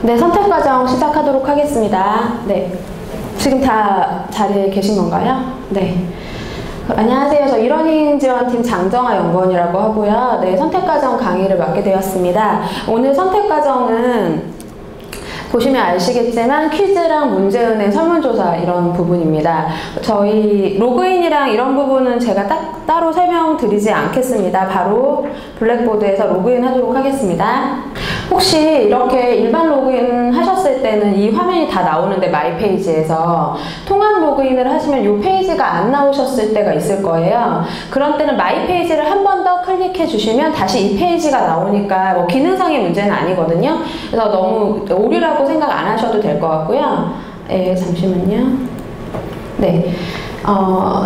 네, 선택 과정 시작하도록 하겠습니다. 네, 지금 다 자리에 계신 건가요? 네. 안녕하세요. 저 이러닝 지원팀 장정아 연구원이라고 하고요. 네, 선택 과정 강의를 맡게 되었습니다. 오늘 선택 과정은 보시면 아시겠지만 퀴즈랑 문제은행 설문조사 이런 부분입니다. 저희 로그인이랑 이런 부분은 제가 따로 설명드리지 않겠습니다. 바로 블랙보드에서 로그인 하도록 하겠습니다. 혹시 이렇게 일반 로그인 하셨을 때는 이 화면이 다 나오는데 마이 페이지에서 통합 로그인을 하시면 이 페이지가 안 나오셨을 때가 있을 거예요. 그런 때는 마이 페이지를 한 번 더 클릭해 주시면 다시 이 페이지가 나오니까 뭐 기능상의 문제는 아니거든요. 그래서 너무 오류라고 생각 안 하셔도 될 것 같고요. 네, 잠시만요. 네.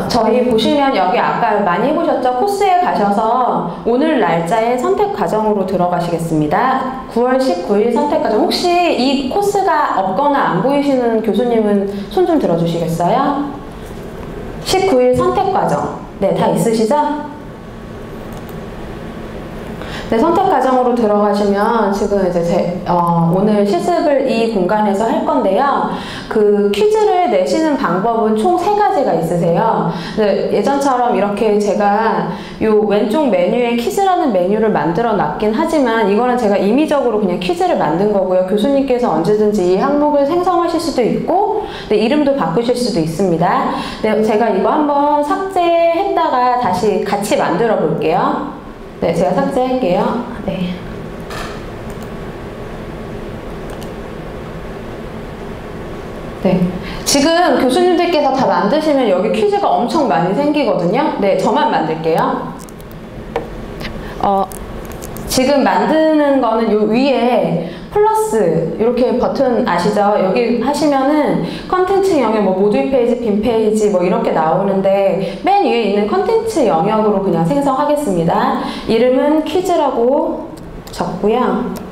저희 보시면 여기 아까 많이 해보셨죠? 코스에 가셔서 오늘 날짜의 선택 과정으로 들어가시겠습니다. 9월 19일 선택 과정. 혹시 이 코스가 없거나 안 보이시는 교수님은 손 좀 들어주시겠어요? 19일 선택 과정. 네, 다 있으시죠? 네, 선택 과정으로 들어가시면 지금 이제 오늘 실습을 이 공간에서 할 건데요. 그 퀴즈를 내시는 방법은 총 3가지가 있으세요. 네, 예전처럼 이렇게 제가 요 왼쪽 메뉴에 퀴즈라는 메뉴를 만들어 놨긴 하지만 이거는 제가 임의적으로 그냥 퀴즈를 만든 거고요. 교수님께서 언제든지 이 항목을 생성하실 수도 있고 네, 이름도 바꾸실 수도 있습니다. 네, 제가 이거 한번 삭제했다가 다시 같이 만들어 볼게요. 네, 제가 삭제할게요. 네. 네. 지금 교수님들께서 다 만드시면 여기 퀴즈가 엄청 많이 생기거든요. 네, 저만 만들게요. 지금 만드는 거는 요 위에 플러스 이렇게 버튼 아시죠? 여기 하시면은 컨텐츠 영역, 뭐 모듈 페이지, 빈 페이지 뭐 이렇게 나오는데 맨 위에 있는 컨텐츠 영역으로 그냥 생성하겠습니다. 이름은 퀴즈라고 적고요.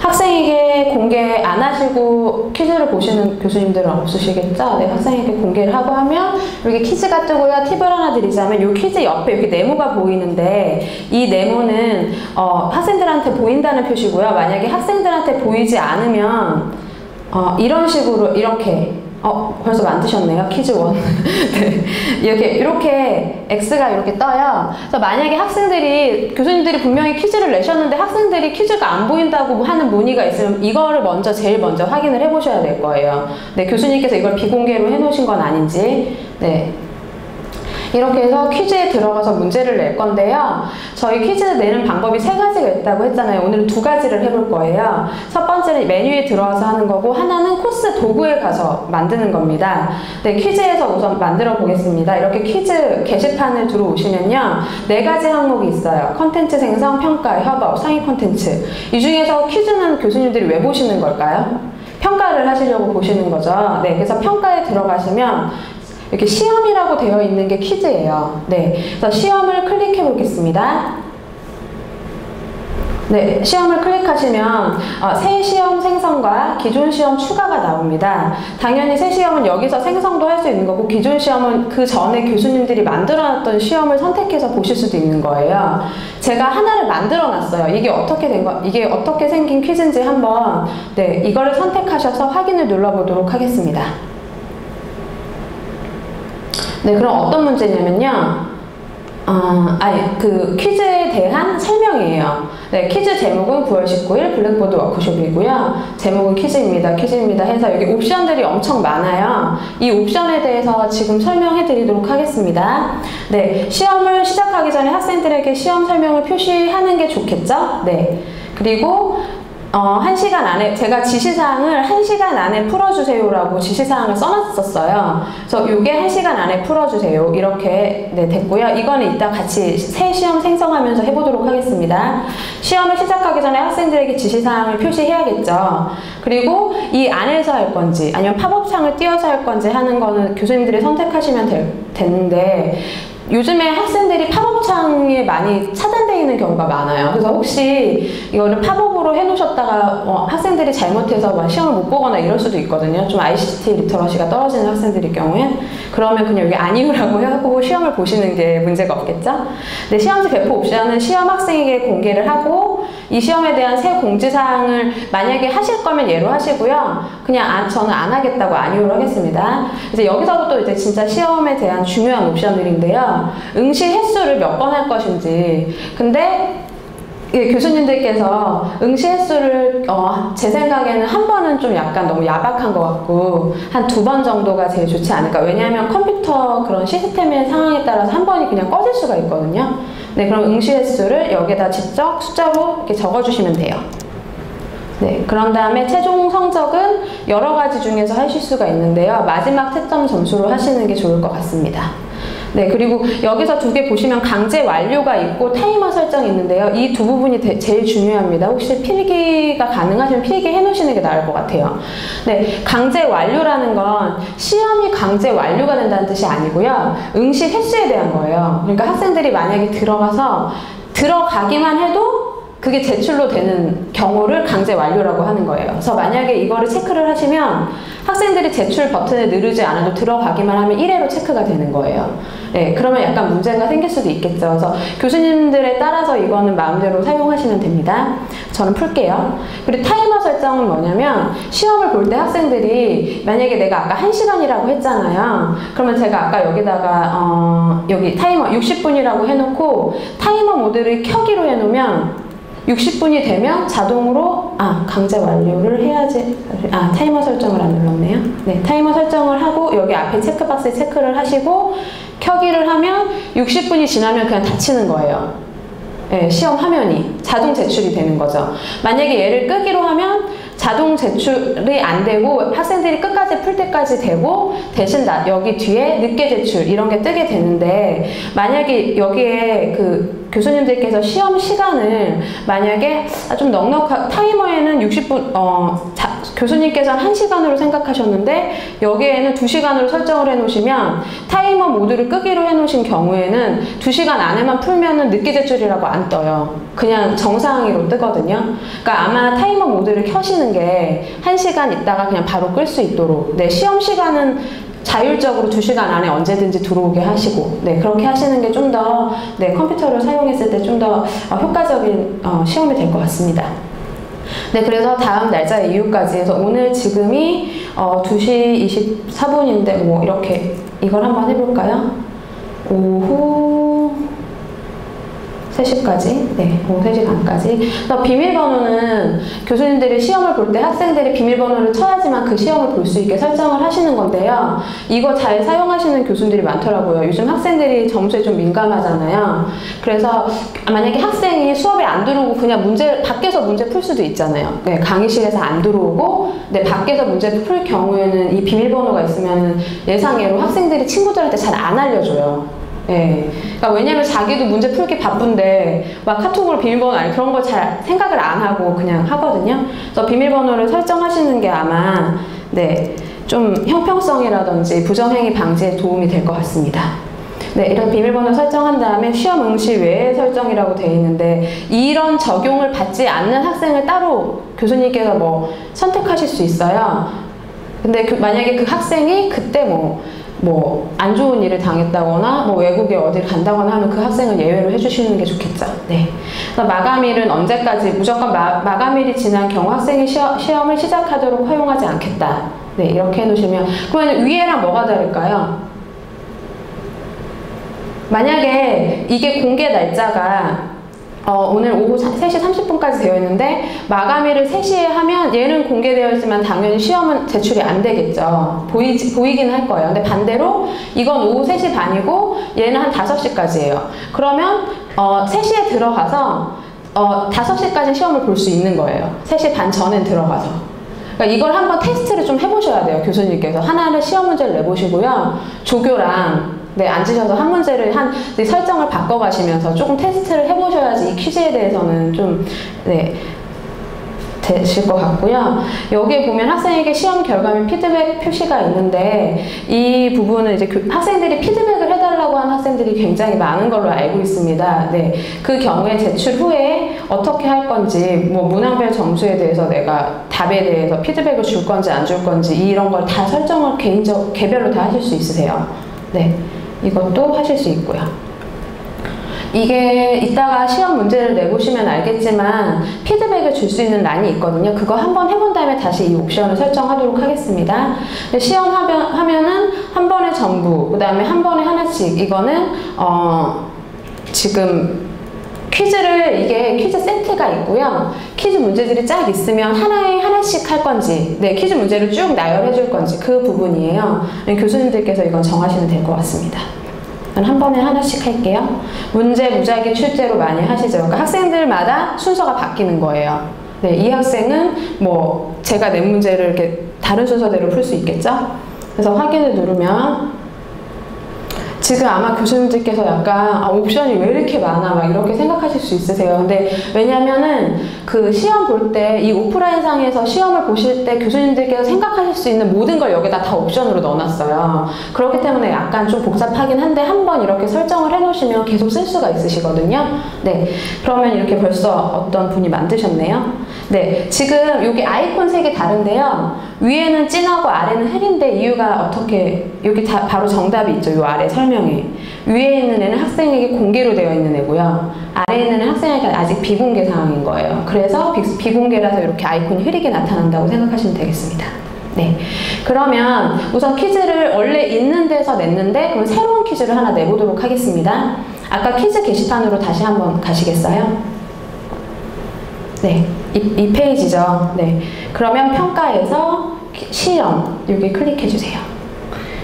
학생에게 공개 안 하시고 퀴즈를 보시는 교수님들은 없으시겠죠? 네, 학생에게 공개를 하고 하면 여기 퀴즈가 뜨고요. 팁을 하나 드리자면 이 퀴즈 옆에 이렇게 네모가 보이는데 이 네모는 학생들한테 보인다는 표시고요. 만약에 학생들한테 보이지 않으면 이런 식으로 이렇게 벌써 만드셨네요. 퀴즈 1. 네. 이렇게 X가 이렇게 떠요. 그래서 만약에 학생들이, 교수님들이 분명히 퀴즈를 내셨는데 학생들이 퀴즈가 안 보인다고 하는 문의가 있으면 이거를 제일 먼저 확인을 해 보셔야 될 거예요. 네, 교수님께서 이걸 비공개로 해 놓으신 건 아닌지. 네. 이렇게 해서 퀴즈에 들어가서 문제를 낼 건데요. 저희 퀴즈 내는 방법이 3가지가 있다고 했잖아요. 오늘은 2가지를 해볼 거예요. 첫 번째는 메뉴에 들어와서 하는 거고 하나는 코스 도구에 가서 만드는 겁니다. 네, 퀴즈에서 우선 만들어 보겠습니다. 이렇게 퀴즈 게시판을 들어오시면요. 4가지 항목이 있어요. 컨텐츠 생성, 평가, 협업, 상위 컨텐츠. 이 중에서 퀴즈는 교수님들이 왜 보시는 걸까요? 평가를 하시려고 보시는 거죠. 네, 그래서 평가에 들어가시면 이렇게 시험이라고 되어 있는 게 퀴즈예요. 네, 그래서 시험을 클릭해 보겠습니다. 네, 시험을 클릭하시면 새 시험 생성과 기존 시험 추가가 나옵니다. 당연히 새 시험은 여기서 생성도 할 수 있는 거고 기존 시험은 그 전에 교수님들이 만들어놨던 시험을 선택해서 보실 수도 있는 거예요. 제가 하나를 만들어놨어요. 이게 어떻게 생긴 퀴즈인지 한번 이거를 선택하셔서 확인을 눌러보도록 하겠습니다. 네, 그럼 어떤 문제냐면요. 그 퀴즈에 대한 설명이에요. 네, 퀴즈 제목은 9월 19일 블랙보드 워크숍이고요. 제목은 퀴즈입니다. 해서 여기 옵션들이 엄청 많아요. 이 옵션에 대해서 지금 설명해 드리도록 하겠습니다. 네, 시험을 시작하기 전에 학생들에게 시험 설명을 표시하는 게 좋겠죠? 네. 그리고 1시간 안에, 제가 지시사항을 1시간 안에 풀어주세요라고 지시사항을 써놨었어요. 그래서 이게 1시간 안에 풀어주세요. 이렇게 됐고요. 이거는 이따 같이 새 시험 생성하면서 해보도록 하겠습니다. 시험을 시작하기 전에 학생들에게 지시사항을 표시해야겠죠. 그리고 이 안에서 할 건지 아니면 팝업창을 띄워서 할 건지 하는 거는 교수님들이 선택하시면 되는데 요즘에 학생들이 팝업창에 많이 차단되어 있는 경우가 많아요. 그래서 혹시 이거를 팝업으로 해놓으셨다가 학생들이 잘못해서 시험을 못 보거나 이럴 수도 있거든요. 좀 ICT 리터러시가 떨어지는 학생들일 경우엔 그러면 그냥 여기 아니오라고 하고 시험을 보시는 게 문제가 없겠죠? 네, 시험지 배포 옵션은 시험 학생에게 공개를 하고 이 시험에 대한 새 공지사항을 만약에 하실 거면 예로 하시고요. 그냥 저는 안 하겠다고 아니오로 하겠습니다. 이제 여기서부터 이제 진짜 시험에 대한 중요한 옵션들인데요. 응시 횟수를 몇 번 할 것인지. 근데 예, 교수님들께서 응시 횟수를 제 생각에는 한 번은 좀 약간 너무 야박한 것 같고 한 2번 정도가 제일 좋지 않을까. 왜냐하면 컴퓨터 그런 시스템의 상황에 따라서 한 번이 그냥 꺼질 수가 있거든요. 네, 그럼 응시 횟수를 여기다 직접 숫자로 이렇게 적어주시면 돼요. 네, 그런 다음에 최종 성적은 여러 가지 중에서 하실 수가 있는데요. 마지막 채점 점수로 하시는 게 좋을 것 같습니다. 네, 그리고 여기서 2개 보시면 강제 완료가 있고 타이머 설정이 있는데요. 이 두 부분이 제일 중요합니다. 혹시 필기가 가능하시면 필기 해놓으시는 게 나을 것 같아요. 네, 강제 완료라는 건 시험이 강제 완료가 된다는 뜻이 아니고요. 응시 횟수에 대한 거예요. 그러니까 학생들이 만약에 들어가기만 해도 그게 제출로 되는 경우를 강제 완료라고 하는 거예요. 그래서 만약에 이거를 체크를 하시면 학생들이 제출 버튼을 누르지 않아도 들어가기만 하면 1회로 체크가 되는 거예요. 네, 그러면 약간 문제가 생길 수도 있겠죠. 그래서 교수님들에 따라서 이거는 마음대로 사용하시면 됩니다. 저는 풀게요. 그리고 타이머 설정은 뭐냐면 시험을 볼 때 학생들이 만약에 내가 아까 1시간이라고 했잖아요. 그러면 제가 아까 여기다가 여기 타이머 60분이라고 해놓고 타이머 모드를 켜기로 해놓으면 60분이 되면 자동으로 강제 완료를 해야지. 타이머 설정을 안 눌렀네요. 네, 타이머 설정을 하고 여기 앞에 체크박스에 체크를 하시고 켜기를 하면 60분이 지나면 그냥 닫히는 거예요. 네, 시험 화면이 자동 제출이 되는 거죠. 만약에 얘를 끄기로 하면 자동 제출이 안 되고 학생들이 끝까지 풀 때까지 되고 대신 여기 뒤에 늦게 제출 이런 게 뜨게 되는데 만약에 여기에 그 교수님들께서 시험 시간을 만약에 좀 넉넉한 타이머에는 60분 교수님께서는 1시간으로 생각하셨는데 여기에는 2시간으로 설정을 해 놓으시면 타이머 모드를 끄기로 해 놓으신 경우에는 2시간 안에만 풀면은 늦게 제출이라고 안 떠요. 그냥 정상으로 뜨거든요. 그러니까 아마 타이머 모드를 켜시는 게 1시간 있다가 그냥 바로 끌 수 있도록. 네, 시험 시간은 자율적으로 2시간 안에 언제든지 들어오게 하시고, 네, 그렇게 하시는 게 좀 더, 네, 컴퓨터를 사용했을 때 좀 더 효과적인 시험이 될 것 같습니다. 네, 그래서 다음 날짜 이후까지 해서 오늘 지금이 2시 24분인데 뭐 이렇게 이걸 한번 해볼까요? 오후 3시까지, 네, 오후 3시 반까지. 비밀번호는 교수님들이 시험을 볼 때 학생들이 비밀번호를 쳐야지만 그 시험을 볼 수 있게 설정을 하시는 건데요. 이거 잘 사용하시는 교수님들이 많더라고요. 요즘 학생들이 점수에 좀 민감하잖아요. 그래서 만약에 학생이 수업에 안 들어오고 그냥 밖에서 문제 풀 수도 있잖아요. 네, 강의실에서 안 들어오고, 네, 밖에서 문제 풀 경우에는 이 비밀번호가 있으면 예상외로 학생들이 친구들한테 잘 안 알려줘요. 네. 그러니까 왜냐면 자기도 문제 풀기 바쁜데 막 카톡으로 비밀번호 아니 그런 걸 잘 생각을 안 하고 그냥 하거든요. 그래서 비밀번호를 설정하시는 게 아마 네, 좀 형평성이라든지 부정행위 방지에 도움이 될 것 같습니다. 네, 이런 비밀번호 설정한 다음에 시험 응시 외에 설정이라고 되어 있는데 이런 적용을 받지 않는 학생을 따로 교수님께서 뭐 선택하실 수 있어요. 근데 만약에 그 학생이 그때 안 좋은 일을 당했다거나 외국에 어딜 간다거나 하면 그 학생은 예외로 해주시는 게 좋겠죠. 네. 마감일은 언제까지 무조건 마감일이 지난 경우 학생이 시험을 시작하도록 허용하지 않겠다. 네, 이렇게 해놓으시면 그러면 위에랑 뭐가 다를까요? 만약에 이게 공개 날짜가 오늘 오후 3시 30분까지 되어 있는데 마감일을 3시에 하면 얘는 공개되어 있지만 당연히 시험은 제출이 안 되겠죠. 보이긴 할 거예요. 근데 반대로 이건 오후 3시 반이고 얘는 한 5시까지예요. 그러면 3시에 들어가서 5시까지 시험을 볼 수 있는 거예요. 3시 반 전에 들어가서. 그러니까 이걸 한번 테스트를 좀 해보셔야 돼요. 교수님께서. 하나를 시험 문제를 내보시고요. 조교랑 네, 앉으셔서 한 문제를 설정을 바꿔가시면서 조금 테스트를 해보셔야지 이 퀴즈에 대해서는 좀, 네, 되실 것 같고요. 여기에 보면 학생에게 시험 결과물 피드백 표시가 있는데 이 부분은 이제 학생들이 피드백을 해달라고 하는 학생들이 굉장히 많은 걸로 알고 있습니다. 네, 그 경우에 제출 후에 어떻게 할 건지, 문항별 점수에 대해서 내가 답에 대해서 피드백을 줄 건지 안 줄 건지 이런 걸 다 설정을 개별로 다 하실 수 있으세요. 네. 이것도 하실 수 있고요. 이게 이따가 시험 문제를 내보시면 알겠지만 피드백을 줄 수 있는 란이 있거든요. 그거 한번 해본 다음에 다시 이 옵션을 설정하도록 하겠습니다. 시험 하면은 한 번에 전부, 그 다음에 한 번에 하나씩. 이거는 지금 퀴즈를, 이게 퀴즈 세트가 있고요. 퀴즈 문제들이 쫙 있으면 하나에 하나씩 할 건지, 네, 퀴즈 문제를 쭉 나열해 줄 건지 그 부분이에요. 교수님들께서 이건 정하시면 될 것 같습니다. 한 번에 하나씩 할게요. 문제 무작위 출제로 많이 하시죠. 그러니까 학생들마다 순서가 바뀌는 거예요. 네, 이 학생은 뭐 제가 낸 문제를 이렇게 다른 순서대로 풀 수 있겠죠? 그래서 확인을 누르면 지금 아마 교수님들께서 약간 옵션이 왜 이렇게 많아 막 이렇게 생각하실 수 있으세요. 근데 왜냐면은 그 시험 볼 때 이 오프라인상에서 시험을 보실 때 교수님들께서 생각하실 수 있는 모든 걸 여기다 다 옵션으로 넣어놨어요. 그렇기 때문에 약간 좀 복잡하긴 한데 한번 이렇게 설정을 해놓으시면 계속 쓸 수가 있으시거든요. 네, 그러면 이렇게 벌써 어떤 분이 만드셨네요. 네, 지금 여기 아이콘 색이 다른데요. 위에는 진하고 아래는 흐린데 이유가 어떻게, 여기 다 바로 정답이 있죠. 이 아래 설명에. 위에 있는 애는 학생에게 공개로 되어 있는 애고요. 아래에 있는 애는 학생에게 아직 비공개 상황인 거예요. 그래서 비공개라서 이렇게 아이콘이 흐리게 나타난다고 생각하시면 되겠습니다. 네, 그러면 우선 퀴즈를 원래 있는 데서 냈는데 그럼 새로운 퀴즈를 하나 내보도록 하겠습니다. 아까 퀴즈 게시판으로 다시 한번 가시겠어요? 네, 이 페이지죠. 네, 그러면 평가에서 시험 여기 클릭해 주세요.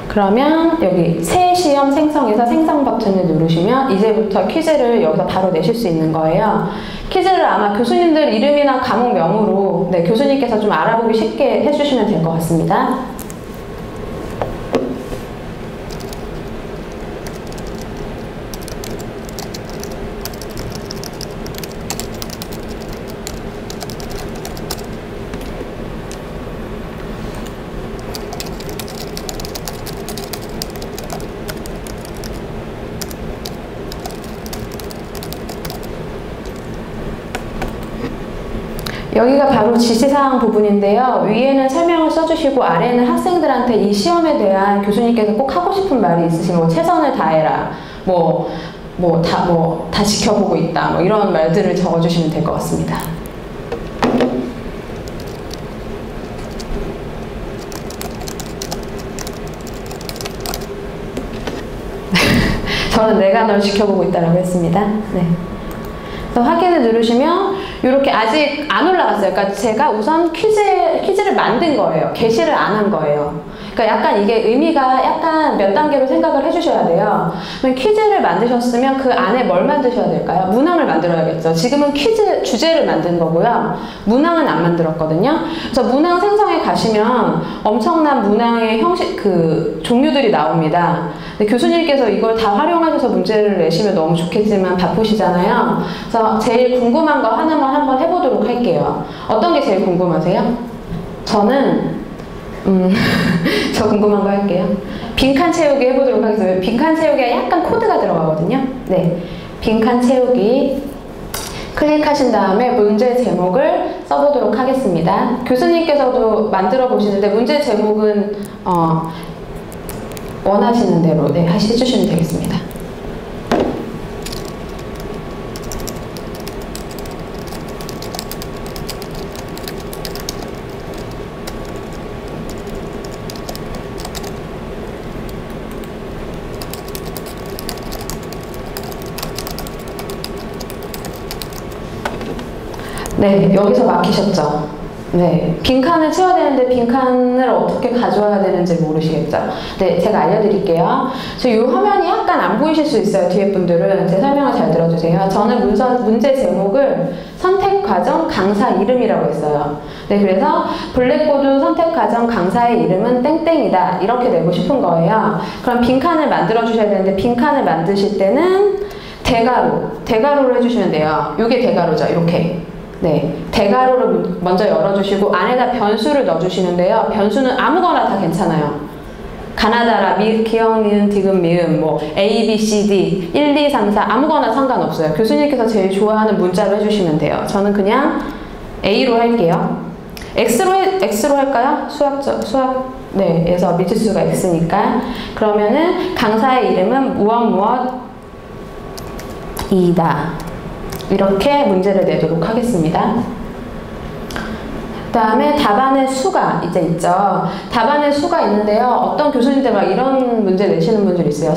그러면 여기 새 시험 생성해서 생성 버튼을 누르시면 이제부터 퀴즈를 여기서 바로 내실 수 있는 거예요. 퀴즈를 아마 교수님들 이름이나 과목명으로, 네, 교수님께서 좀 알아보기 쉽게 해주시면 될 것 같습니다. 여기가 바로 지시사항 부분인데요. 위에는 설명을 써주시고 아래는 학생들한테 이 시험에 대한 교수님께서 꼭 하고 싶은 말이 있으시면 뭐 최선을 다해라, 다 지켜보고 있다, 뭐 이런 말들을 적어주시면 될 것 같습니다. 저는 내가 널 지켜보고 있다라고 했습니다. 네. 그래서 확인을 누르시면 이렇게 아직 안 올라갔어요. 그러니까 제가 우선 퀴즈를 만든 거예요. 게시를 안 한 거예요. 그러니까 약간 이게 의미가 약간 몇 단계로 생각을 해주셔야 돼요. 퀴즈를 만드셨으면 그 안에 뭘 만드셔야 될까요? 문항을 만들어야겠죠. 지금은 퀴즈 주제를 만든 거고요. 문항은 안 만들었거든요. 그래서 문항 생성에 가시면 엄청난 문항의 형식, 종류들이 나옵니다. 근데 교수님께서 이걸 다 활용하셔서 문제를 내시면 너무 좋겠지만 바쁘시잖아요. 그래서 제일 궁금한 거 하나만 한번 해보도록 할게요. 어떤 게 제일 궁금하세요? 저는 저 궁금한 거 할게요. 빈칸 채우기 해보도록 하겠습니다. 빈칸 채우기에 약간 코드가 들어가거든요. 네, 빈칸 채우기 클릭하신 다음에 문제 제목을 써보도록 하겠습니다. 교수님께서도 만들어 보시는데 문제 제목은 원하시는 대로 해주시면 되겠습니다. 네, 여기서 막히셨죠? 네, 빈칸을 채워야 되는데 빈칸을 어떻게 가져와야 되는지 모르시겠죠? 네, 제가 알려드릴게요. 이 화면이 약간 안 보이실 수 있어요, 뒤에 분들은. 제 설명을 잘 들어주세요. 저는 문제 제목을 선택과정 강사 이름이라고 했어요. 네, 그래서 블랙보드 선택과정 강사의 이름은 땡땡이다, 이렇게 내고 싶은 거예요. 그럼 빈칸을 만들어 주셔야 되는데 빈칸을 만드실 때는 대괄호로 해주시면 돼요. 이게 대괄호죠, 이렇게. 네, 대괄호를 먼저 열어주시고 안에다 변수를 넣어주시는데요. 변수는 아무거나 다 괜찮아요. 가나다라, 기억, 니은, 디귿, 미음, 뭐 A, B, C, D, 1, 2, 3, 4 아무거나 상관없어요. 교수님께서 제일 좋아하는 문자로 해주시면 돼요. 저는 그냥 A로 할게요. X로 할까요? 수학에서 미지수가 X니까. 그러면은 강사의 이름은 무엇 2다. 이렇게 문제를 내도록 하겠습니다. 그 다음에 답안의 수가 이제 있죠. 답안의 수가 있는데요. 어떤 교수님들 막 이런 문제 내시는 분들이 있어요.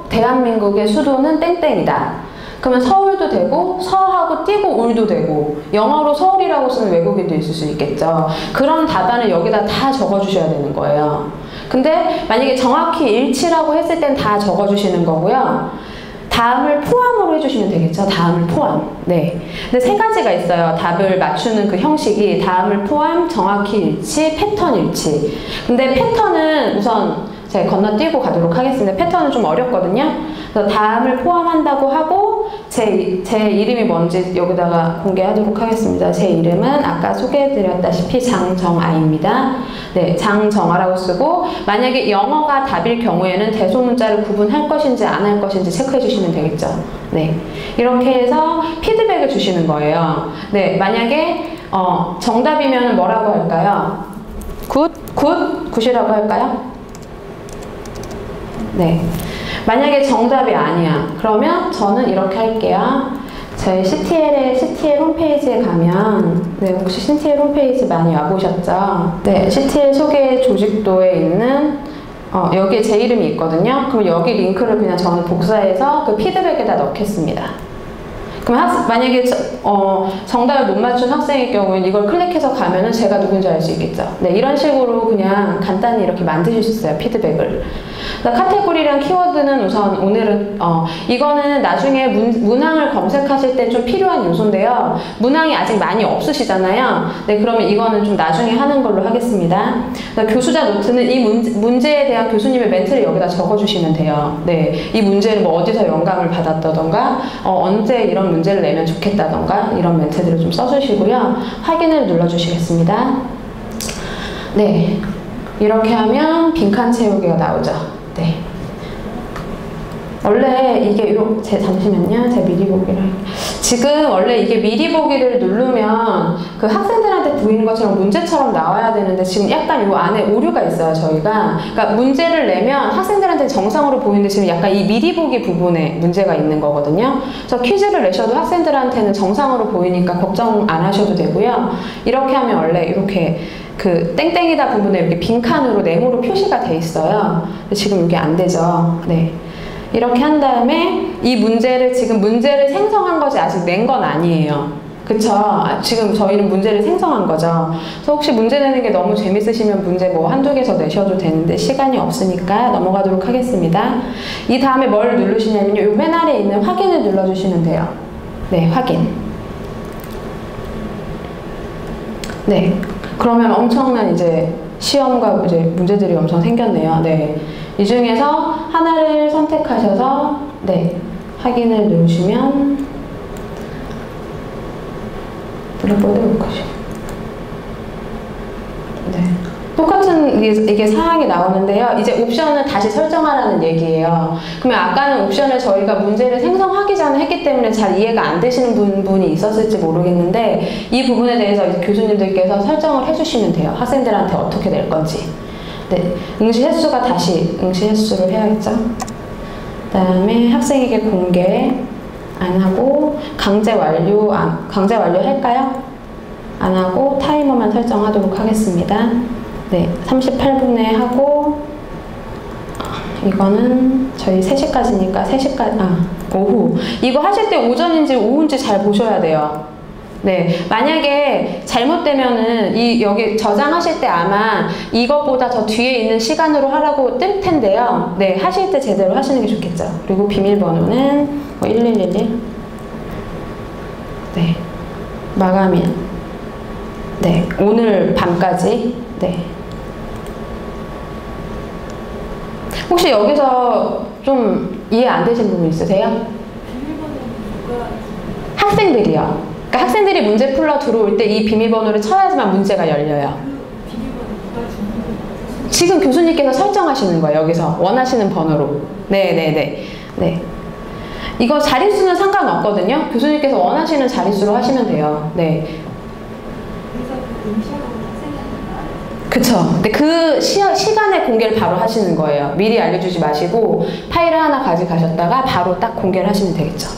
대한민국의 수도는 땡땡이다. 그러면 서울도 되고 서하고 띄고 울도 되고 영어로 서울이라고 쓰는 외국인도 있을 수 있겠죠. 그런 답안을 여기다 다 적어주셔야 되는 거예요. 근데 만약에 정확히 일치라고 했을 땐 다 적어주시는 거고요. 다음을 포함으로 해주시면 되겠죠. 다음을 포함. 네. 근데 세 가지가 있어요. 답을 맞추는 그 형식이 다음을 포함, 정확히 일치, 패턴 일치. 근데 패턴은 우선 제가 건너뛰고 가도록 하겠습니다. 패턴은 좀 어렵거든요. 그래서 다음을 포함한다고 하고 제 이름이 뭔지 여기다가 공개하도록 하겠습니다. 제 이름은 아까 소개해드렸다시피 장정아입니다. 네, 장정아라고 쓰고 만약에 영어가 답일 경우에는 대소문자를 구분할 것인지 안 할 것인지 체크해 주시면 되겠죠. 네, 이렇게 해서 피드백을 주시는 거예요. 네, 만약에 정답이면 뭐라고 할까요? 굿이라고 할까요? 네. 만약에 정답이 아니야. 그러면 저는 이렇게 할게요. 저희 CTL 홈페이지에 가면, 네, 혹시 CTL 홈페이지 많이 와보셨죠? 네, CTL 소개 조직도에 있는, 여기에 제 이름이 있거든요. 그럼 여기 링크를 그냥 저는 복사해서 그 피드백에다 넣겠습니다. 그럼 만약에 정답을 못 맞춘 학생일 경우에는 이걸 클릭해서 가면은 제가 누군지 알 수 있겠죠. 네, 이런 식으로 그냥 간단히 이렇게 만드실 수 있어요. 피드백을. 카테고리랑 키워드는 우선 오늘은 이거는 나중에 문항을 검색하실 때 좀 필요한 요소인데요. 문항이 아직 많이 없으시잖아요. 네, 그러면 이거는 좀 나중에 하는 걸로 하겠습니다. 교수자 노트는 이 문제에 대한 교수님의 멘트를 여기다 적어주시면 돼요. 네, 이 문제는 뭐 어디서 영감을 받았다던가 언제 이런 문제를 내면 좋겠다던가 이런 멘트들을 좀 써주시고요. 확인을 눌러주시겠습니다. 네, 이렇게 하면 빈칸 채우기가 나오죠. 네. 원래 이게 잠시만요. 제가 미리 보기를 할게요. 지금 원래 이게 미리 보기를 누르면 그 학생들한테 보이는 것처럼 문제처럼 나와야 되는데 지금 약간 이 안에 오류가 있어요. 저희가. 그러니까 문제를 내면 학생들한테 정상으로 보이는데 지금 약간 이 미리 보기 부분에 문제가 있는 거거든요. 그래서 퀴즈를 내셔도 학생들한테는 정상으로 보이니까 걱정 안 하셔도 되고요. 이렇게 하면 원래 이렇게 그 땡땡이다 부분에 이렇게 빈칸으로 네모로 표시가 돼 있어요. 근데 지금 이게 안 되죠. 네. 이렇게 한 다음에 이 지금 문제를 생성한 것이 아직 낸 건 아니에요. 그쵸? 지금 저희는 문제를 생성한 거죠. 그래서 혹시 문제 내는 게 너무 재밌으시면 문제 뭐 한두 개 더 내셔도 되는데 시간이 없으니까 넘어가도록 하겠습니다. 이 다음에 뭘 누르시냐면요. 요 맨 아래에 있는 확인을 눌러주시면 돼요. 네, 확인. 네. 그러면 엄청난 이제 시험과 이제 문제들이 엄청 생겼네요. 네. 이 중에서 하나를 선택하셔서 네, 확인을 누르시면 블랙보드에 올 것이요. 네. 똑같은 이게 사항이 나오는데요. 이제 옵션을 다시 설정하라는 얘기예요. 그러면 아까는 옵션을 저희가 문제를 생성하기 전에 했기 때문에 잘 이해가 안 되시는 분이 있었을지 모르겠는데 이 부분에 대해서 이제 교수님들께서 설정을 해주시면 돼요. 학생들한테 어떻게 될 건지. 네, 응시 횟수가 다시 응시 횟수를 해야겠죠. 그 다음에 학생에게 공개 안 하고 강제 완료 할까요? 안 하고 타이머만 설정하도록 하겠습니다. 네, 38분에 하고 이거는 저희 3시까지니까 3시까지 오후. 이거 하실 때 오전인지 오후인지 잘 보셔야 돼요. 네, 만약에 잘못되면은 여기 저장하실 때 아마 이것보다 더 뒤에 있는 시간으로 하라고 뜰 텐데요. 네, 하실 때 제대로 하시는 게 좋겠죠. 그리고 비밀번호는 1111. 네, 마감일. 네, 오늘 밤까지. 네. 혹시 여기서 좀 이해 안 되신 부분 있으세요? 학생들이요. 그러니까 학생들이 문제 풀러 들어올 때 이 비밀번호를 쳐야지만 문제가 열려요. 지금 교수님께서 설정하시는 거예요. 여기서 원하시는 번호로. 네네네. 네. 이거 자릿수는 상관없거든요. 교수님께서 원하시는 자릿수로 하시면 돼요. 네. 그쵸. 근데 그 시간에 공개를 바로 하시는 거예요. 미리 알려주지 마시고 파일을 하나 가져가셨다가 바로 딱 공개를 하시면 되겠죠.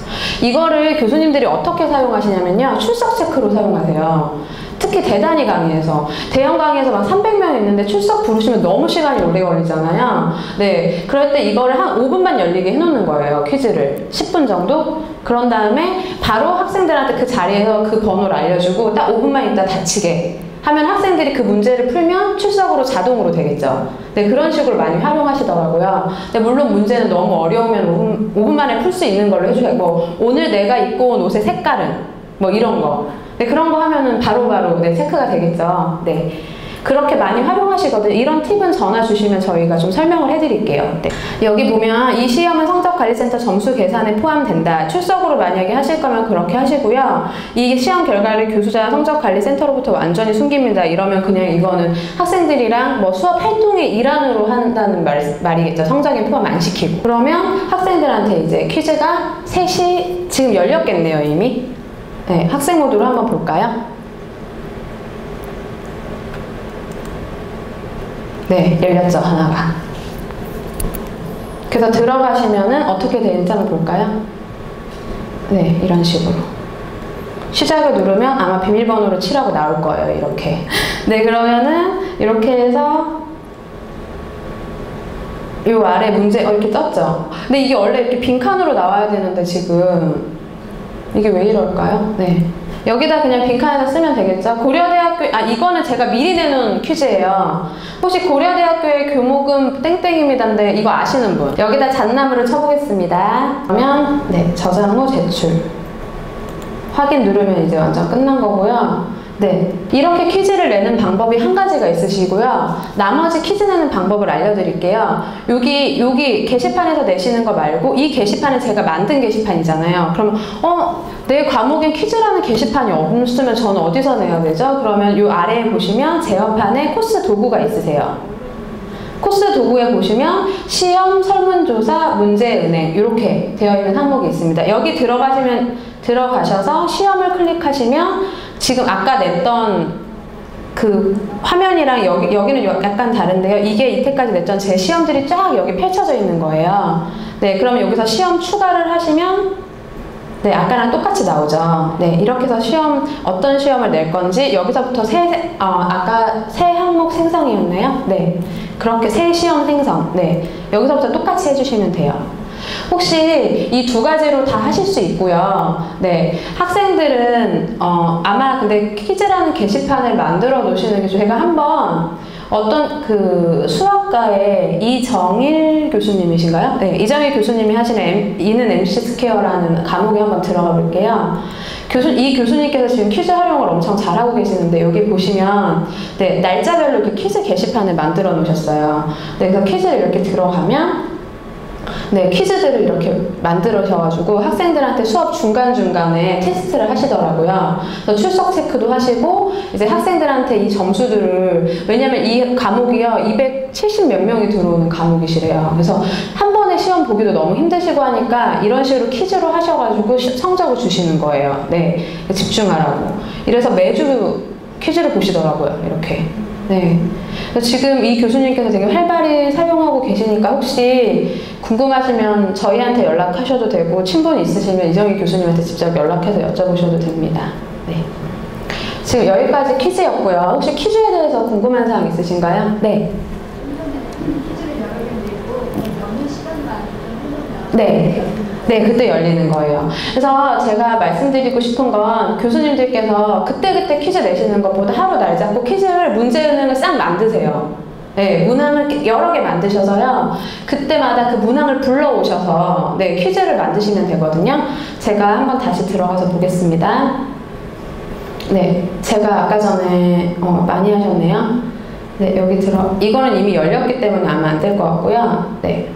이거를 교수님들이 어떻게 사용하시냐면요. 출석 체크로 사용하세요. 특히 대단위 강의에서. 대형 강의에서 막 300명 있는데 출석 부르시면 너무 시간이 오래 걸리잖아요. 네. 그럴 때 이거를 한 5분만 열리게 해놓는 거예요. 퀴즈를. 10분 정도? 그런 다음에 바로 학생들한테 그 자리에서 그 번호를 알려주고 딱 5분만 있다 닫히게 하면 학생들이 그 문제를 풀면 출석으로 자동으로 되겠죠. 네, 그런 식으로 많이 활용하시더라고요. 근데 물론 문제는 너무 어려우면 5분 만에 풀 수 있는 걸로 해주세요. 뭐 오늘 내가 입고 온 옷의 색깔은 뭐 이런 거. 네, 그런 거 하면은 바로바로 네, 체크가 되겠죠. 네. 그렇게 많이 활용하시거든요. 이런 팁은 전화 주시면 저희가 좀 설명을 해드릴게요. 네. 여기 보면 이 시험은 성적관리센터 점수 계산에 포함된다. 출석으로 만약에 하실 거면 그렇게 하시고요. 이 시험 결과를 교수자 성적관리센터로부터 완전히 숨깁니다. 이러면 그냥 이거는 학생들이랑 뭐 수업 활동의 일환으로 한다는 말이겠죠. 성적에 포함 안 시키고. 그러면 학생들한테 이제 퀴즈가 3시 지금 열렸겠네요, 이미. 네, 학생 모드로 한번 볼까요? 네, 열렸죠, 하나가. 그래서 들어가시면은 어떻게 되는지 한번 볼까요? 네, 이런 식으로. 시작을 누르면 아마 비밀번호를 치라고 나올 거예요, 이렇게. 네, 그러면은 이렇게 해서 이 아래 문제 이렇게 떴죠? 근데 이게 원래 이렇게 빈칸으로 나와야 되는데 지금 이게 왜 이럴까요? 네. 여기다 그냥 빈칸에다 쓰면 되겠죠? 고려대학교, 이거는 제가 미리 내놓은 퀴즈예요. 혹시 고려대학교의 교목은 땡땡입니다인데 이거 아시는 분? 여기다 잣나무를 쳐보겠습니다. 그러면 네, 저장 후 제출. 확인 누르면 이제 완전 끝난 거고요. 네, 이렇게 퀴즈를 내는 방법이 한 가지가 있으시고요. 나머지 퀴즈 내는 방법을 알려드릴게요. 여기 게시판에서 내시는 거 말고 이 게시판은 제가 만든 게시판이잖아요. 그러면 내 과목엔 퀴즈라는 게시판이 없으면 저는 어디서 내야 되죠? 그러면 요 아래에 보시면 제어판에 코스 도구가 있으세요. 코스 도구에 보시면 시험, 설문조사, 문제은행 이렇게 되어 있는 항목이 있습니다. 여기 들어가셔서 시험을 클릭하시면 지금 아까 냈던 그 화면이랑 여기는 약간 다른데요. 이게 이때까지 냈던 제 시험들이 쫙 여기 펼쳐져 있는 거예요. 네, 그러면 여기서 시험 추가를 하시면 네, 아까랑 똑같이 나오죠. 네, 이렇게 해서 어떤 시험을 낼 건지 여기서부터 아까 새 항목 생성이었나요? 네, 그렇게 새 시험 생성. 네, 여기서부터 똑같이 해주시면 돼요. 혹시 이 두 가지로 다 하실 수 있고요. 네, 학생들은 아마 근데 퀴즈라는 게시판을 만들어 놓으시는 게 제가 한번 어떤 그 수학과의 이정일 교수님이신가요? 네, 이정일 교수님이 하시는 이는 MC 스퀘어라는 과목에 한번 들어가 볼게요. 이 교수님께서 지금 퀴즈 활용을 엄청 잘하고 계시는데 여기 보시면 네, 날짜별로 이렇게 퀴즈 게시판을 만들어 놓으셨어요. 네, 그래서 퀴즈를 이렇게 들어가면 네, 퀴즈들을 이렇게 만들으셔가지고 학생들한테 수업 중간중간에 테스트를 하시더라고요. 그래서 출석 체크도 하시고 이제 학생들한테 이 점수들을 왜냐면 이 과목이요 270 몇 명이 들어오는 과목이시래요. 그래서 한 번에 시험 보기도 너무 힘드시고 하니까 이런 식으로 퀴즈로 하셔가지고 성적을 주시는 거예요. 네, 집중하라고. 이래서 매주 퀴즈를 보시더라고요. 이렇게. 네. 지금 이 교수님께서 되게 활발히 사용하고 계시니까 혹시 궁금하시면 저희한테 연락하셔도 되고 친분 있으시면 이정희 교수님한테 직접 연락해서 여쭤보셔도 됩니다. 네. 지금 여기까지 퀴즈였고요. 혹시 퀴즈에 대해서 궁금한 사항 있으신가요? 네. 네. 네, 그때 열리는 거예요. 그래서 제가 말씀드리고 싶은 건 교수님들께서 그때그때 퀴즈 내시는 것보다 하루 날 잡고 퀴즈를 문제은행을 싹 만드세요. 네, 문항을 여러 개 만드셔서요. 그때마다 그 문항을 불러오셔서 네, 퀴즈를 만드시면 되거든요. 제가 한번 다시 들어가서 보겠습니다. 네, 제가 아까 전에 많이 하셨네요. 네, 여기 이거는 이미 열렸기 때문에 아마 안 될 것 같고요. 네.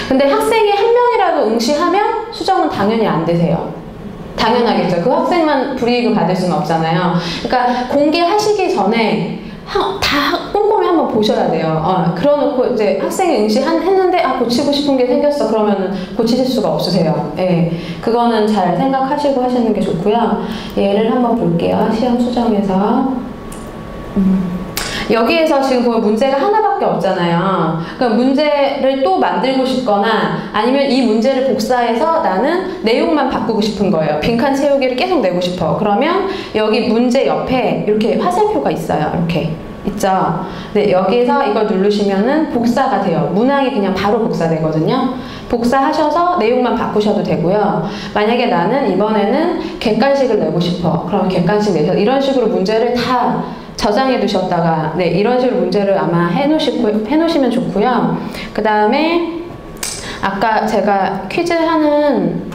근데 학생이 한 명이라도 응시하면 수정은 당연히 안 되세요. 당연하겠죠. 그 학생만 불이익을 받을 수는 없잖아요. 그러니까 공개하시기 전에 다 꼼꼼히 한번 보셔야 돼요. 그러놓고 이제 학생이 응시했는데 고치고 싶은 게 생겼어. 그러면 고치실 수가 없으세요. 예, 그거는 잘 생각하시고 하시는 게 좋고요. 예를 한번 볼게요. 시험 수정에서 여기에서 지금 보면 문제가 하나밖에 없잖아요. 그럼 문제를 또 만들고 싶거나 아니면 이 문제를 복사해서 나는 내용만 바꾸고 싶은 거예요. 빈칸 채우기를 계속 내고 싶어. 그러면 여기 문제 옆에 이렇게 화살표가 있어요. 이렇게 있죠. 네, 여기에서 이걸 누르시면은 복사가 돼요. 문항이 그냥 바로 복사되거든요. 복사하셔서 내용만 바꾸셔도 되고요. 만약에 나는 이번에는 객관식을 내고 싶어. 그럼 객관식 내서 이런 식으로 문제를 다 저장해 두셨다가 네, 이런 식으로 문제를 아마 해놓으시면 좋고요. 그 다음에 아까 제가 퀴즈 하는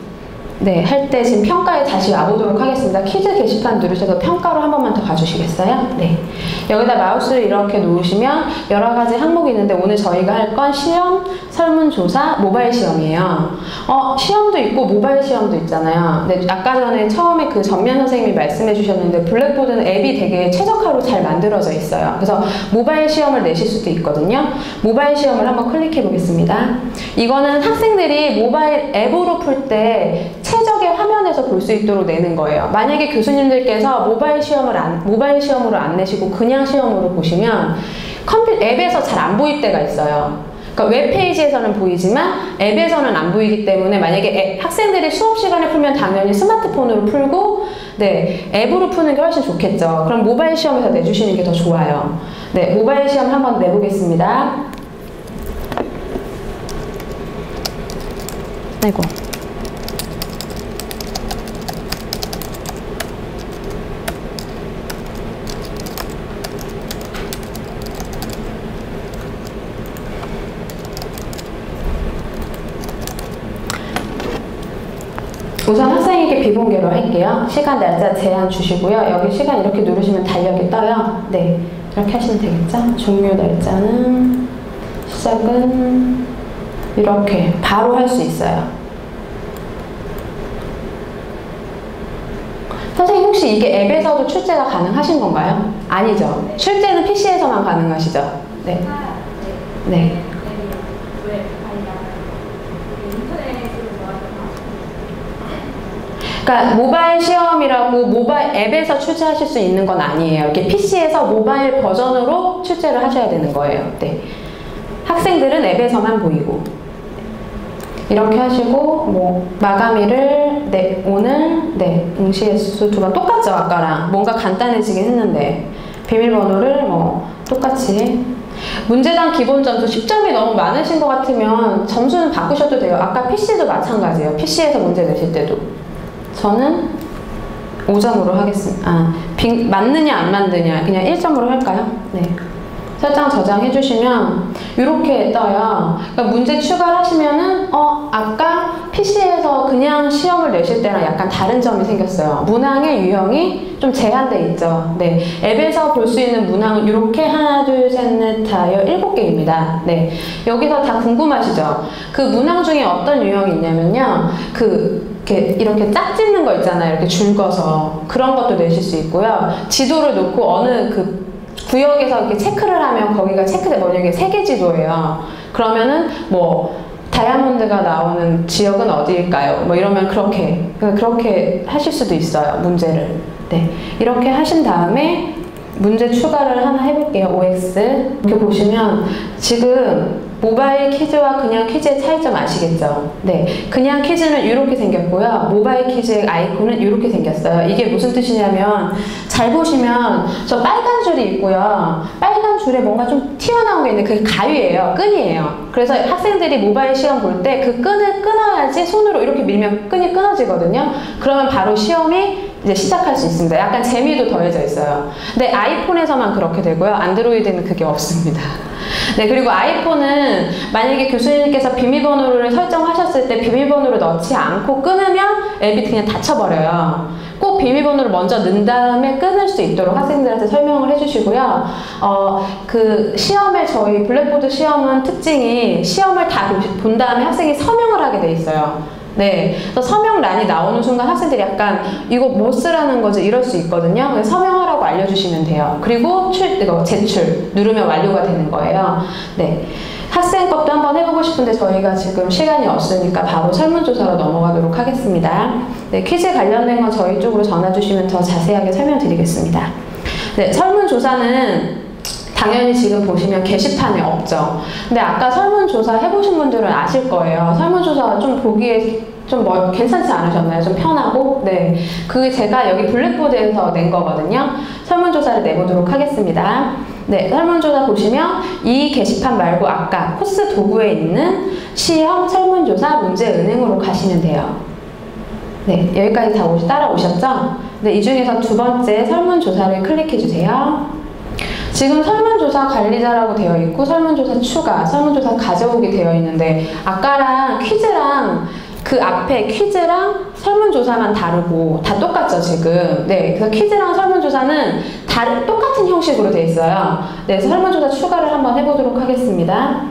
네, 할 때 지금 평가에 다시 와보도록 하겠습니다. 퀴즈 게시판 누르셔서 평가로 한 번만 더 가주시겠어요? 네. 여기다 마우스를 이렇게 놓으시면 여러 가지 항목이 있는데 오늘 저희가 할 건 시험, 설문조사, 모바일 시험이에요. 시험도 있고 모바일 시험도 있잖아요. 네, 아까 전에 처음에 그 전면 선생님이 말씀해 주셨는데 블랙보드는 앱이 되게 최적화로 잘 만들어져 있어요. 그래서 모바일 시험을 내실 수도 있거든요. 모바일 시험을 한번 클릭해 보겠습니다. 이거는 학생들이 모바일 앱으로 풀 때 최적의 화면에서 볼 수 있도록 내는 거예요. 만약에 교수님들께서 모바일 시험으로 안 내시고 그냥 시험으로 보시면 앱에서 잘 안 보일 때가 있어요. 그러니까 웹페이지에서는 보이지만 앱에서는 안 보이기 때문에 만약에 학생들이 수업 시간에 풀면 당연히 스마트폰으로 풀고 네, 앱으로 푸는 게 훨씬 좋겠죠. 그럼 모바일 시험에서 내주시는 게 더 좋아요. 네, 모바일 시험 한번 내보겠습니다. 아이고. 우선 학생에게 비공개로 할게요. 시간 날짜 제한 주시고요. 여기 시간 이렇게 누르시면 달력이 떠요. 네, 이렇게 하시면 되겠죠? 종료 날짜는 시작은 이렇게 바로 할 수 있어요. 선생님 혹시 이게 앱에서도 출제가 가능하신 건가요? 아니죠. 출제는 PC에서만 가능하시죠? 네. 네. 그러니까 모바일 시험이라고 모바일 앱에서 출제하실 수 있는 건 아니에요. 이렇게 PC에서 모바일 버전으로 출제를 하셔야 되는 거예요. 네. 학생들은 앱에서만 보이고 이렇게 하시고 뭐 마감일을 네 오늘 네 응시횟수 2번 똑같죠 아까랑 뭔가 간단해지긴 했는데 비밀번호를 뭐 똑같이 문제당 기본 점수 10점이 너무 많으신 것 같으면 점수는 바꾸셔도 돼요. 아까 PC도 마찬가지예요. PC에서 문제 내실 때도 저는 5점으로 하겠습니다. 맞느냐 안 맞느냐 그냥 1점으로 할까요? 네. 설정 저장해 주시면 이렇게 떠요. 그러니까 문제 추가를 하시면은 아까 PC에서 그냥 시험을 내실 때랑 약간 다른 점이 생겼어요. 문항의 유형이 좀 제한돼 있죠. 네. 앱에서 볼 수 있는 문항은 이렇게 하나, 둘, 셋, 넷, 다여 7개입니다. 네. 여기서 다 궁금하시죠? 그 문항 중에 어떤 유형이 있냐면요. 이렇게 짝 짓는 거 있잖아요. 이렇게 줄 거서. 그런 것도 내실 수 있고요. 지도를 놓고 어느 구역에서 이렇게 체크를 하면 거기가 체크돼 만약에 세계 지도예요. 그러면은 뭐 다이아몬드가 나오는 지역은 어디일까요? 뭐 이러면 그렇게 하실 수도 있어요. 문제를. 네. 이렇게 하신 다음에 문제 추가를 하나 해볼게요. OX. 이렇게 보시면 지금 모바일 퀴즈와 그냥 퀴즈의 차이점 아시겠죠? 네. 그냥 퀴즈는 이렇게 생겼고요. 모바일 퀴즈의 아이콘은 이렇게 생겼어요. 이게 무슨 뜻이냐면 잘 보시면 저 빨간 줄이 있고요. 빨간 줄에 뭔가 좀 튀어나온 게 있는데 그게 가위예요. 끈이에요. 그래서 학생들이 모바일 시험 볼 때 그 끈을 끊어야지 손으로 이렇게 밀면 끈이 끊어지거든요. 그러면 바로 시험이 이제 시작할 수 있습니다. 약간 재미도 더해져 있어요. 근데 아이폰에서만 그렇게 되고요. 안드로이드는 그게 없습니다. 네, 그리고 아이폰은 만약에 교수님께서 비밀번호를 설정하셨을 때 비밀번호를 넣지 않고 끊으면 앱이 그냥 닫혀버려요. 꼭 비밀번호를 먼저 넣은 다음에 끊을 수 있도록 학생들한테 설명을 해주시고요. 저희 블랙보드 시험은 특징이 시험을 다 본 다음에 학생이 서명을 하게 돼 있어요. 네, 그래서 서명란이 나오는 순간 학생들이 약간 이거 뭐 쓰라는 거지 이럴 수 있거든요. 그래서 서명하라고 알려주시면 돼요. 그리고 제출 누르면 완료가 되는 거예요. 네, 학생 것도 한번 해보고 싶은데 저희가 지금 시간이 없으니까 바로 설문조사로 넘어가도록 하겠습니다. 네, 퀴즈 관련된 건 저희 쪽으로 전화 주시면 더 자세하게 설명드리겠습니다. 네, 설문조사는 당연히 지금 보시면 게시판에 없죠. 근데 아까 설문조사 해보신 분들은 아실 거예요. 설문조사가 좀 보기에 좀 괜찮지 않으셨나요? 좀 편하고? 네. 그게 제가 여기 블랙보드에서 낸 거거든요. 설문조사를 내보도록 하겠습니다. 네, 설문조사 보시면 이 게시판 말고 아까 코스 도구에 있는 시험 설문조사 문제 은행으로 가시면 돼요. 네, 여기까지 다 따라오셨죠? 네, 이 중에서 두 번째 설문조사를 클릭해주세요. 지금 설문조사 관리자라고 되어 있고 설문조사 추가, 설문조사 가져오기 되어 있는데 아까랑 퀴즈랑 그 앞에 퀴즈랑 설문조사만 다르고 다 똑같죠 지금. 네, 그래서 퀴즈랑 설문조사는 똑같은 형식으로 되어 있어요. 네, 그래서 설문조사 추가를 한번 해보도록 하겠습니다.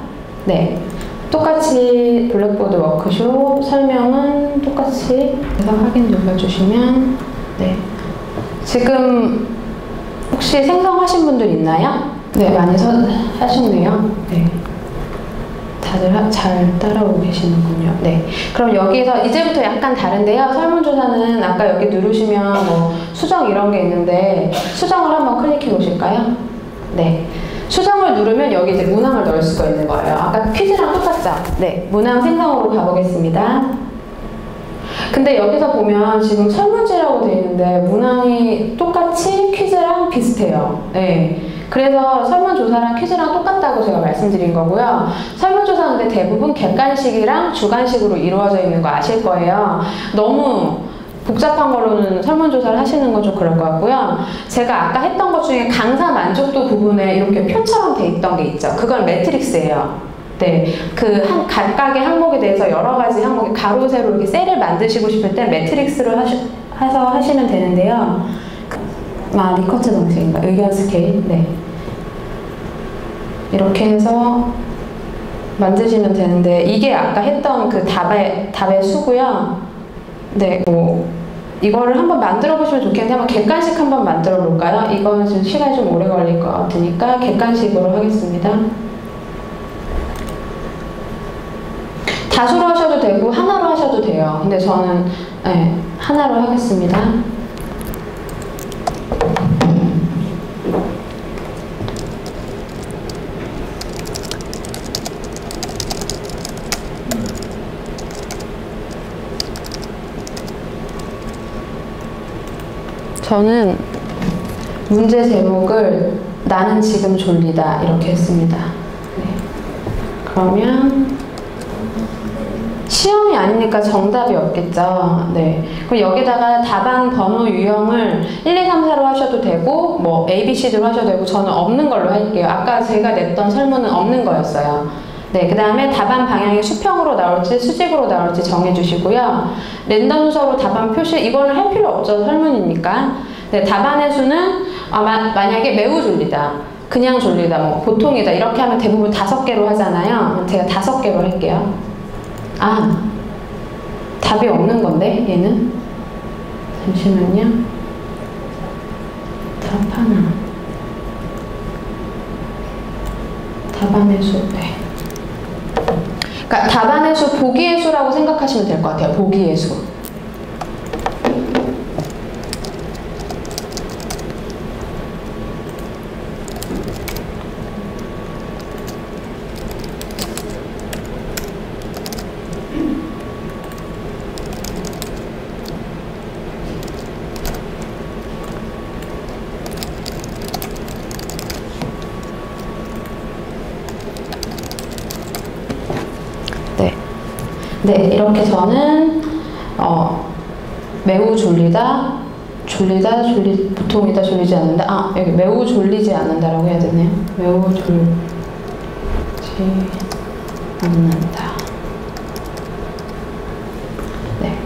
네, 똑같이 블랙보드 워크숍 설명은 똑같이 해서 확인 눌러주시면 네, 지금 혹시 생성하신 분들 있나요? 네, 많이 하셨네요. 네. 다들 잘 따라오고 계시는군요. 네. 그럼 여기서 이제부터 약간 다른데요. 설문조사는 아까 여기 누르시면 뭐 수정 이런 게 있는데 수정을 한번 클릭해 보실까요? 네. 수정을 누르면 여기 이제 문항을 넣을 수가 있는 거예요. 아까 퀴즈랑 똑같죠? 네. 문항 생성으로 가보겠습니다. 근데 여기서 보면 지금 설문지라고 되어 있는데 문항이 똑같이 퀴즈랑 비슷해요. 네. 그래서 설문조사랑 퀴즈랑 똑같다고 제가 말씀드린 거고요. 설문조사는 근데 대부분 객관식이랑 주관식으로 이루어져 있는 거 아실 거예요. 너무 복잡한 거로는 설문조사를 하시는 건 좀 그럴 것 같고요. 제가 아까 했던 것 중에 강사 만족도 부분에 이렇게 표처럼 돼 있던 게 있죠. 그건 매트릭스예요. 네, 각각의 항목에 대해서 여러 가지 항목에 가로, 세로 이렇게 셀을 만드시고 싶을 때 매트릭스로 해서 하시면 되는데요. 리커트 방식인가? 의견 스케일? 네. 이렇게 해서 만드시면 되는데, 이게 아까 했던 그 답의 수고요. 네, 이거를 한번 만들어 보시면 좋겠는데, 한번 객관식 한번 만들어 볼까요? 이거는 지금 시간이 좀 오래 걸릴 것 같으니까 객관식으로 하겠습니다. 다수로 하셔도 되고 하나로 하셔도 돼요. 근데 저는 네, 하나로 하겠습니다. 저는 문제 제목을 나는 지금 졸리다 이렇게 했습니다. 네. 그러면 시험이 아니니까 정답이 없겠죠. 네. 그럼 여기다가 답안 번호 유형을 1, 2, 3, 4로 하셔도 되고 뭐 A, B, C, D로 하셔도 되고 저는 없는 걸로 할게요. 아까 제가 냈던 설문은 없는 거였어요. 네, 그 다음에 답안 방향이 수평으로 나올지 수직으로 나올지 정해주시고요. 랜덤 순서로 답안 표시, 이거는 할 필요 없죠. 설문이니까. 네, 답안의 수는 만약에 매우 졸리다, 그냥 졸리다, 뭐 보통이다 이렇게 하면 대부분 5개로 하잖아요. 제가 5개로 할게요. 답이 없는 건데 얘는? 잠시만요. 답 하나. 답안의 수. 네. 그러니까 답안의 수, 보기의 수라고 생각하시면 될 것 같아요. 보기의 수. 네, 이렇게 저는 매우 졸리다, 보통이다, 졸리지 않는다. 여기 매우 졸리지 않는다라고 해야 되네요. 매우 졸리지 않는다. 네,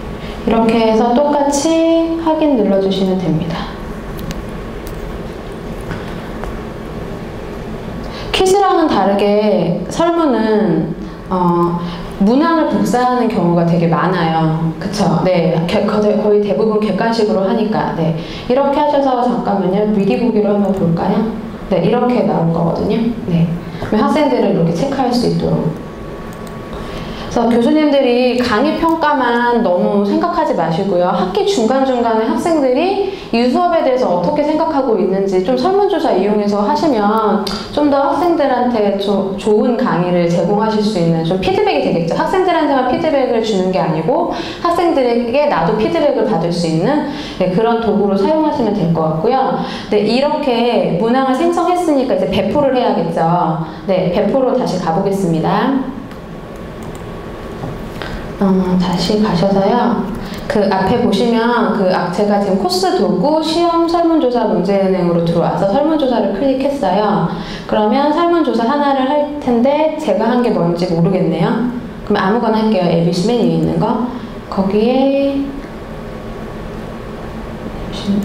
이렇게 해서 똑같이 확인 눌러주시면 됩니다. 퀴즈랑은 다르게 설문은 문항을 복사하는 경우가 되게 많아요. 그쵸? 네. 거의 대부분 객관식으로 하니까. 네. 이렇게 하셔서 잠깐만요. 미리 보기로 한번 볼까요? 네. 이렇게 나올 거거든요. 네. 그럼 학생들은 이렇게 체크할 수 있도록. 그래서 교수님들이 강의 평가만 너무 생각하지 마시고요. 학기 중간중간에 학생들이 이 수업에 대해서 어떻게 생각하고 있는지 좀 설문조사 이용해서 하시면 좀 더 학생들한테 좋은 강의를 제공하실 수 있는 좀 피드백이 되겠죠. 학생들한테만 피드백을 주는 게 아니고 학생들에게 나도 피드백을 받을 수 있는 네, 그런 도구로 사용하시면 될 것 같고요. 네, 이렇게 문항을 생성했으니까 이제 배포를 해야겠죠. 네, 배포로 다시 가보겠습니다. 다시 가셔서요. 그 앞에 보시면 제가 지금 코스 도구 시험 설문조사 문제은행으로 들어와서 설문조사를 클릭했어요. 그러면 설문조사 하나를 할 텐데 제가 한 게 뭔지 모르겠네요. 그럼 아무거나 할게요. ABC 맨 위에 있는 거. 거기에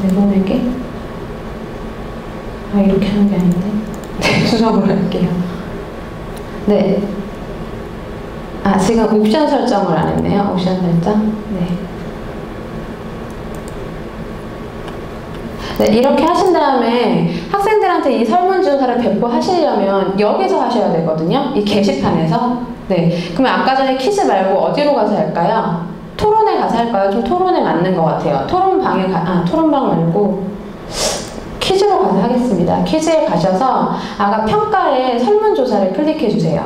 내보내기? 이렇게 하는 게 아닌데. 네, 수정을 할게요. 네. 지금 옵션 설정을 안 했네요. 옵션 설정. 네. 네, 이렇게 하신 다음에 학생들한테 이 설문조사를 배포하시려면 여기서 하셔야 되거든요. 이 게시판에서. 네. 그러면 아까 전에 퀴즈 말고 어디로 가서 할까요? 토론에 가서 할까요? 좀 토론에 맞는 것 같아요. 토론방 말고 퀴즈로 가서 하겠습니다. 퀴즈에 가셔서 아까 평가에 설문조사를 클릭해 주세요.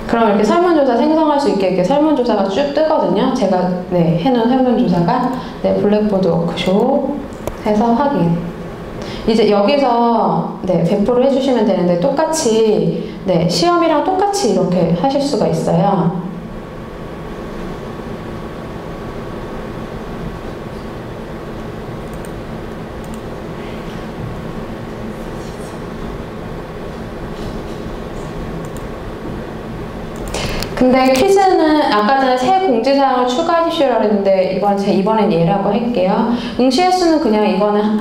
그럼 이렇게 설문조사 생성할 수 있게 이렇게 설문조사가 쭉 뜨거든요. 제가 해놓은 설문조사가 블랙보드 워크숍 해서 확인. 이제 여기서 배포를 해주시면 되는데 똑같이 시험이랑 똑같이 이렇게 하실 수가 있어요. 근데 퀴즈는 아까 전에 새 공지사항을 추가해 주시라고 했는데 이번엔 예라고 할게요. 응시 횟수는 그냥 이거는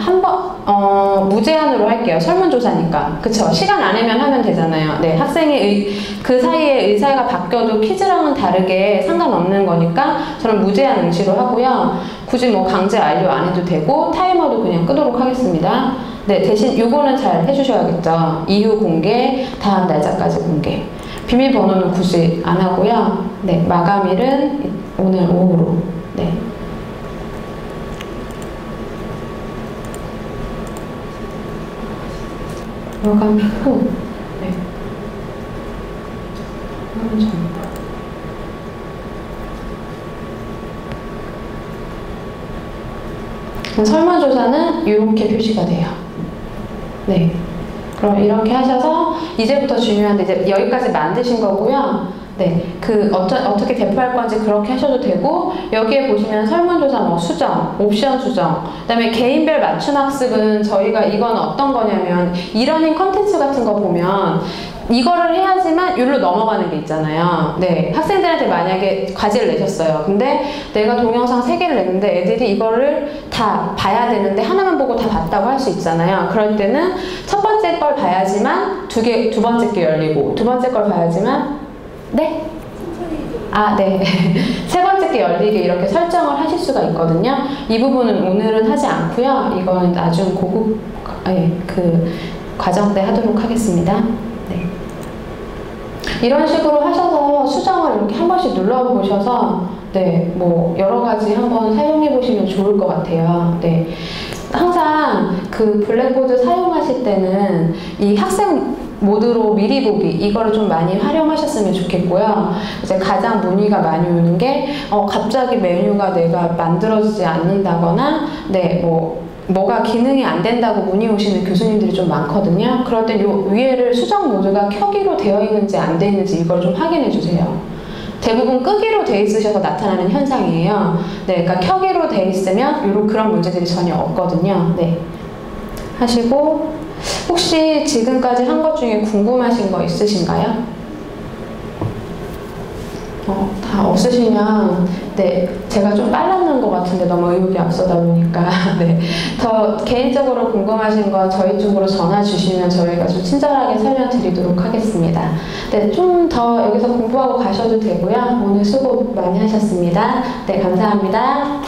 무제한으로 할게요. 설문조사니까. 그쵸? 시간 안에면 하면 되잖아요. 네, 학생의 그 사이에 의사가 바뀌어도 퀴즈랑은 다르게 상관없는 거니까 저는 무제한 응시로 하고요. 굳이 뭐 강제 완료 안 해도 되고 타이머도 그냥 끄도록 하겠습니다. 네, 대신 요거는 잘 해주셔야겠죠. 이후 공개, 다음 날짜까지 공개. 비밀번호는 굳이 안 하고요. 네, 마감일은 오늘 오후로. 네. 마감일 후. 네. 설문조사는 이렇게 표시가 돼요. 네. 그럼 이렇게 하셔서 이제부터 중요한데 이제 여기까지 만드신 거고요. 네, 어떻게 배포할 건지 그렇게 하셔도 되고 여기에 보시면 설문조사 수정, 옵션 수정, 그다음에 개인별 맞춤 학습은 저희가 이건 어떤 거냐면 이러닝 컨텐츠 같은 거 보면 이거를 해야지만 율로 넘어가는 게 있잖아요. 네, 학생들한테 만약에 과제를 내셨어요. 근데 내가 동영상 3개를 냈는데 애들이 이거를 다 봐야 되는데 하나만 보고 다 봤다고 할 수 있잖아요. 그럴 때는 첫 번째 걸 봐야지만 두 번째 게 열리고 두 번째 걸 봐야지만 네? 네. 세 번째 게 열리게 이렇게 설정을 하실 수가 있거든요. 이 부분은 오늘은 하지 않고요. 이거는 나중 고급 과정 때 하도록 하겠습니다. 네. 이런 식으로 하셔서 수정을 이렇게 한 번씩 눌러보셔서 뭐 여러 가지 한번 사용해 보시면 좋을 것 같아요. 네. 항상 블랙보드 사용하실 때는 이 학생 모드로 미리 보기 이거를 좀 많이 활용하셨으면 좋겠고요. 이제 가장 문의가 많이 오는 게 갑자기 메뉴가 내가 만들어지지 않는다거나 뭐가 기능이 안 된다고 문의 오시는 교수님들이 좀 많거든요. 그럴 때 요 위에를 수정 모드가 켜기로 되어 있는지 안 되어 있는지 이걸 좀 확인해 주세요. 대부분 끄기로 돼 있으셔서 나타나는 현상이에요. 네, 그러니까 켜기로 돼 있으면 그런 문제들이 전혀 없거든요. 네, 하시고 혹시 지금까지 한 것 중에 궁금하신 거 있으신가요? 다 없으시면 제가 좀 빨랐는 것 같은데 너무 의욕이 앞서다 보니까 더 개인적으로 궁금하신 건 저희 쪽으로 전화 주시면 저희가 좀 친절하게 설명드리도록 하겠습니다. 좀 더 여기서 공부하고 가셔도 되고요. 오늘 수고 많이 하셨습니다. 감사합니다.